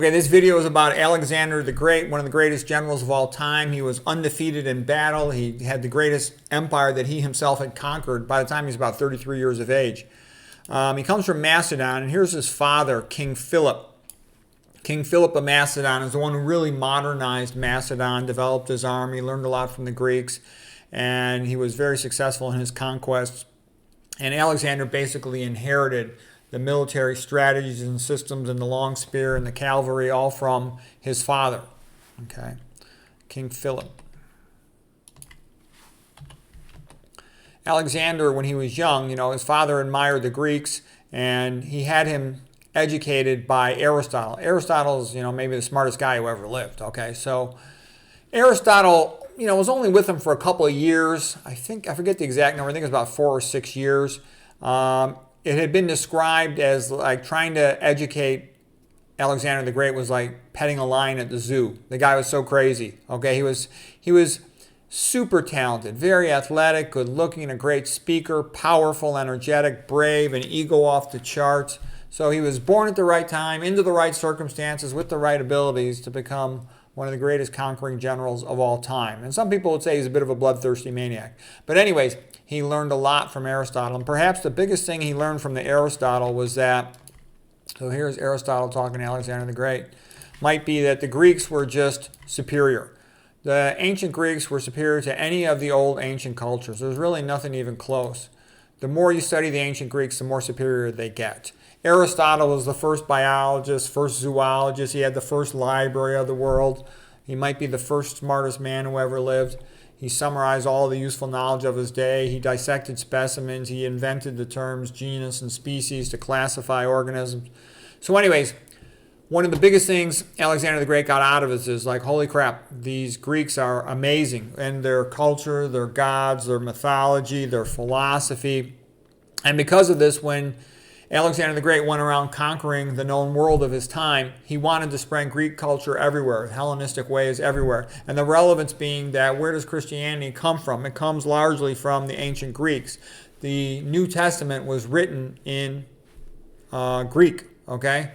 Okay, this video is about Alexander the Great, one of the greatest generals of all time. He was undefeated in battle. He had the greatest empire that he himself had conquered by the time he was about 33 years of age. He comes from Macedon, and here's his father, King Philip. King Philip of Macedon is the one who really modernized Macedon, developed his army, learned a lot from the Greeks, and he was very successful in his conquests. And Alexander basically inherited the military strategies and systems and the long spear and the cavalry all from his father, okay, King Philip. Alexander, when he was young, his father admired the Greeks, and he had him educated by Aristotle. Aristotle's, maybe the smartest guy who ever lived, okay? So Aristotle, was only with him for a couple of years. I forget the exact number. I think it was about 4 or 6 years. It had been described as like trying to educate Alexander the Great was like petting a lion at the zoo. The guy was so crazy. Okay, he was super talented, very athletic, good looking, a great speaker, powerful, energetic, brave, and ego off the charts. So he was born at the right time, into the right circumstances, with the right abilities to become one of the greatest conquering generals of all time. And some people would say he's a bit of a bloodthirsty maniac. But anyways, he learned a lot from Aristotle. And perhaps the biggest thing he learned from the Aristotle was that, so here's Aristotle talking to Alexander the Great, might be that the Greeks were just superior. The ancient Greeks were superior to any of the old ancient cultures. There's really nothing even close. The more you study the ancient Greeks, the more superior they get. Aristotle was the first biologist, first zoologist. He had the first library of the world. He might be the first smartest man who ever lived. He summarized all the useful knowledge of his day. He dissected specimens. He invented the terms genus and species to classify organisms. So anyways, one of the biggest things Alexander the Great got out of it is like, holy crap, these Greeks are amazing. And their culture, their gods, their mythology, their philosophy. And because of this, when Alexander the Great went around conquering the known world of his time, he wanted to spread Greek culture everywhere, Hellenistic ways everywhere. And the relevance being that where does Christianity come from? It comes largely from the ancient Greeks. The New Testament was written in Greek, okay?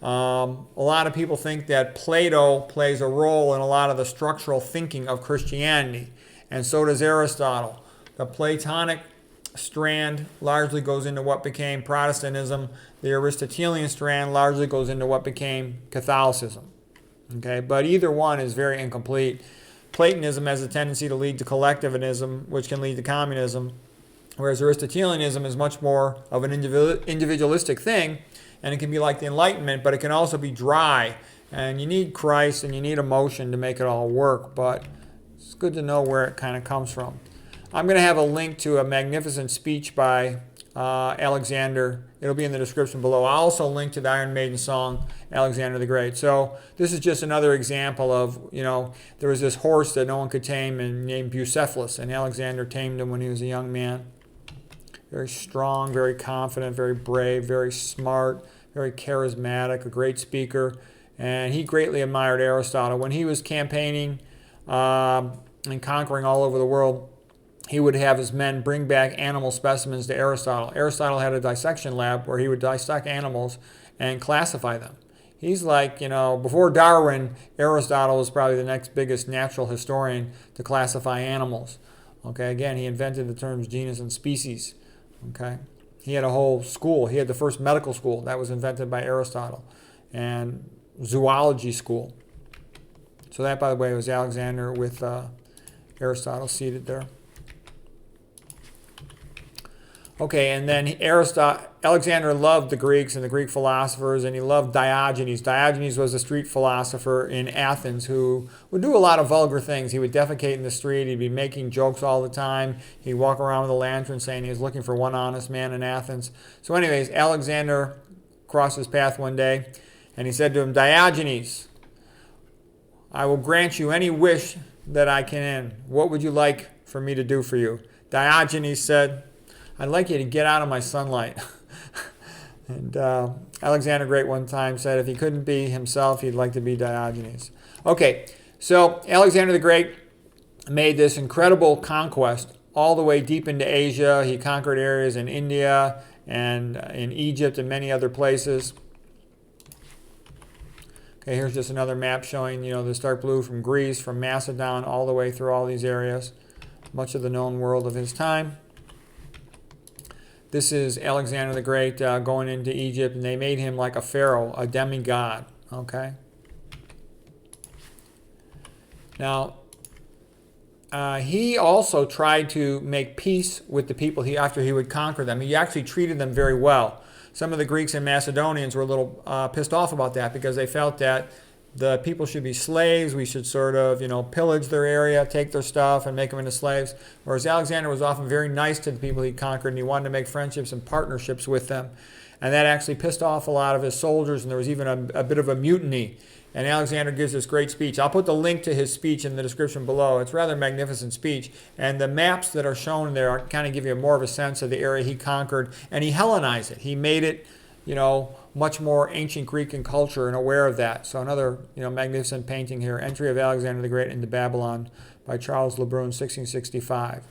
A lot of people think that Plato plays a role in a lot of the structural thinking of Christianity, and so does Aristotle. The Platonic strand largely goes into what became Protestantism. The Aristotelian strand largely goes into what became Catholicism. Okay, but either one is very incomplete. Platonism has a tendency to lead to collectivism, which can lead to communism, whereas Aristotelianism is much more of an individualistic thing, and it can be like the Enlightenment, but it can also be dry, and you need Christ and you need emotion to make it all work, but it's good to know where it kind of comes from. I'm going to have a link to a magnificent speech by Alexander. It'll be in the description below. I'll also link to the Iron Maiden song, Alexander the Great. So this is just another example of, there was this horse that no one could tame and named Bucephalus, and Alexander tamed him when he was a young man. Very strong, very confident, very brave, very smart, very charismatic, a great speaker. And he greatly admired Aristotle. When he was campaigning and conquering all over the world, he would have his men bring back animal specimens to Aristotle. Aristotle had a dissection lab where he would dissect animals and classify them. He's like, before Darwin, Aristotle was probably the next biggest natural historian to classify animals. Okay, again, he invented the terms genus and species. Okay, he had a whole school. He had the first medical school that was invented by Aristotle, and zoology school. So that, by the way, was Alexander with Aristotle seated there. Okay, and then Alexander loved the Greeks and the Greek philosophers, and he loved Diogenes. Diogenes was a street philosopher in Athens who would do a lot of vulgar things. He would defecate in the street. He'd be making jokes all the time. He'd walk around with a lantern saying he was looking for one honest man in Athens. So anyways, Alexander crossed his path one day, and he said to him, Diogenes, I will grant you any wish that I can. What would you like for me to do for you? Diogenes said, I'd like you to get out of my sunlight. And Alexander the Great one time said if he couldn't be himself, he'd like to be Diogenes. Okay, so Alexander the Great made this incredible conquest all the way deep into Asia. He conquered areas in India and in Egypt and many other places. Okay, here's just another map showing, this dark blue from Greece, from Macedon, all the way through all these areas. Much of the known world of his time. This is Alexander the Great going into Egypt, and they made him like a pharaoh, a demigod. Okay. Now, he also tried to make peace with the people after he would conquer them. He actually treated them very well. Some of the Greeks and Macedonians were a little pissed off about that because they felt that the people should be slaves. We should sort of, pillage their area, take their stuff, and make them into slaves. Whereas Alexander was often very nice to the people he conquered, and he wanted to make friendships and partnerships with them. And that actually pissed off a lot of his soldiers, and there was even a bit of a mutiny. And Alexander gives this great speech. I'll put the link to his speech in the description below. It's a rather magnificent speech. And the maps that are shown there kind of give you more of a sense of the area he conquered. And he Hellenized it. He made it, much more ancient Greek in culture and aware of that. So another, magnificent painting here. Entry of Alexander the Great into Babylon by Charles Le Brun, 1665.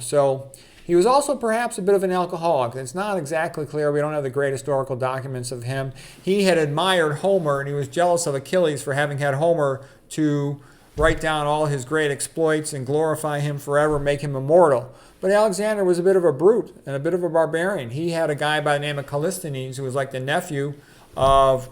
So he was also perhaps a bit of an alcoholic. It's not exactly clear. We don't have the great historical documents of him. He had admired Homer, and he was jealous of Achilles for having had Homer to write down all his great exploits and glorify him forever, make him immortal. But Alexander was a bit of a brute and a bit of a barbarian. He had a guy by the name of Callisthenes who was like the nephew of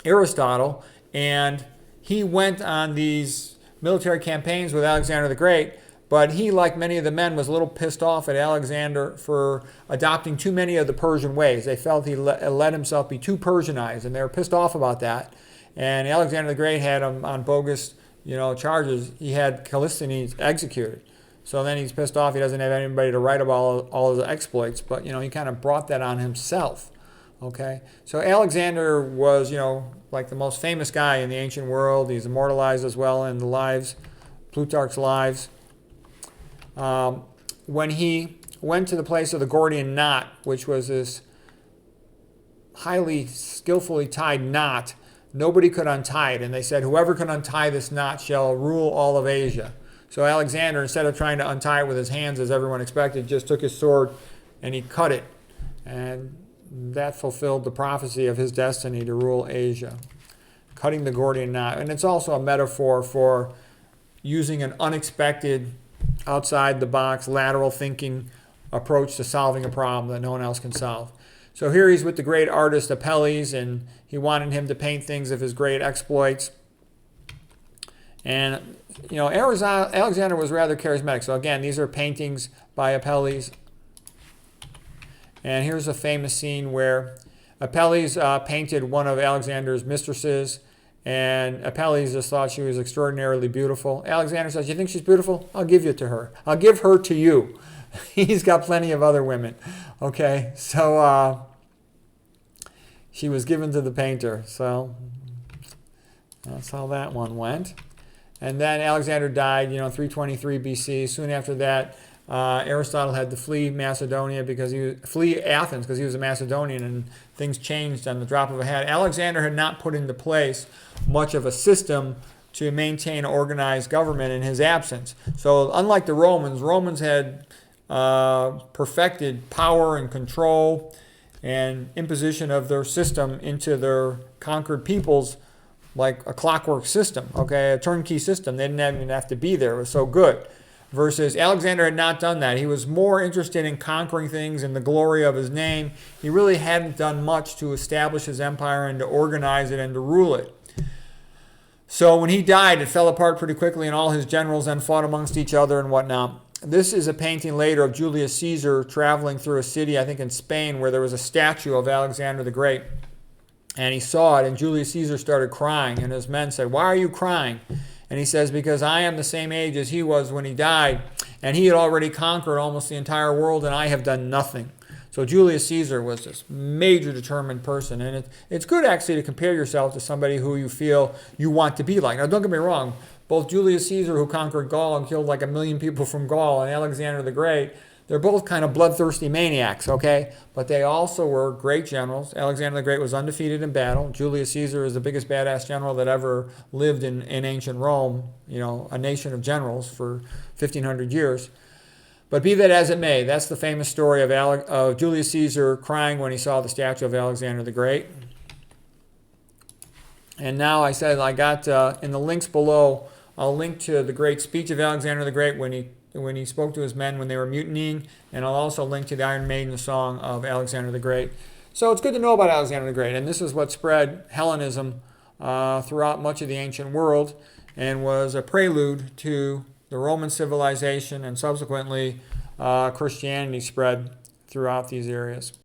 Aristotle, and he went on these military campaigns with Alexander the Great. But he, like many of the men, was a little pissed off at Alexander for adopting too many of the Persian ways. They felt he let himself be too Persianized, and they were pissed off about that. And Alexander the Great had him on bogus, charges. He had Callisthenes executed. So then he's pissed off. He doesn't have anybody to write about all his exploits, but he kind of brought that on himself. Okay, so Alexander was, like the most famous guy in the ancient world. He's immortalized as well in the lives, Plutarch's Lives. When he went to the place of the Gordian knot, which was this highly skillfully tied knot, nobody could untie it. And they said, whoever can untie this knot shall rule all of Asia. So Alexander, instead of trying to untie it with his hands as everyone expected, just took his sword and he cut it. And that fulfilled the prophecy of his destiny to rule Asia, cutting the Gordian knot. And it's also a metaphor for using an unexpected, outside the box, lateral thinking approach to solving a problem that no one else can solve. So here he's with the great artist Apelles, and he wanted him to paint things of his great exploits. And, Alexander was rather charismatic. So again, these are paintings by Apelles. And here's a famous scene where Apelles painted one of Alexander's mistresses, and Apelles just thought she was extraordinarily beautiful. Alexander says, you think she's beautiful? I'll give you to her. I'll give her to you. He's got plenty of other women. Okay, so she was given to the painter. So that's how that one went. And then Alexander died, 323 BC. Soon after that, Aristotle had to flee Macedonia flee Athens because he was a Macedonian, and things changed on the drop of a hat. Alexander had not put into place much of a system to maintain organized government in his absence. So unlike the Romans had perfected power and control and imposition of their system into their conquered peoples like a clockwork system, okay, a turnkey system. They didn't even have to be there. It was so good. Versus Alexander had not done that. He was more interested in conquering things and the glory of his name. He really hadn't done much to establish his empire and to organize it and to rule it. So when he died, it fell apart pretty quickly, and all his generals then fought amongst each other and whatnot. This is a painting later of Julius Caesar traveling through a city, I think in Spain, where there was a statue of Alexander the Great. And he saw it, and Julius Caesar started crying, and his men said, why are you crying? And he says, because I am the same age as he was when he died, and he had already conquered almost the entire world, and I have done nothing. So Julius Caesar was this major determined person, and it's good actually to compare yourself to somebody who you feel you want to be like. Now don't get me wrong, both Julius Caesar, who conquered Gaul and killed like 1 million people from Gaul, and Alexander the Great, they're both kind of bloodthirsty maniacs, okay? But they also were great generals. Alexander the Great was undefeated in battle. Julius Caesar is the biggest badass general that ever lived in ancient Rome, a nation of generals for 1,500 years. But be that as it may, that's the famous story of Julius Caesar crying when he saw the statue of Alexander the Great. And now I said I got in the links below, I'll link to the great speech of Alexander the Great when he spoke to his men when they were mutinying, and I'll also link to the Iron Maiden song of Alexander the Great. So it's good to know about Alexander the Great, and this is what spread Hellenism throughout much of the ancient world and was a prelude to the Roman civilization, and subsequently Christianity spread throughout these areas.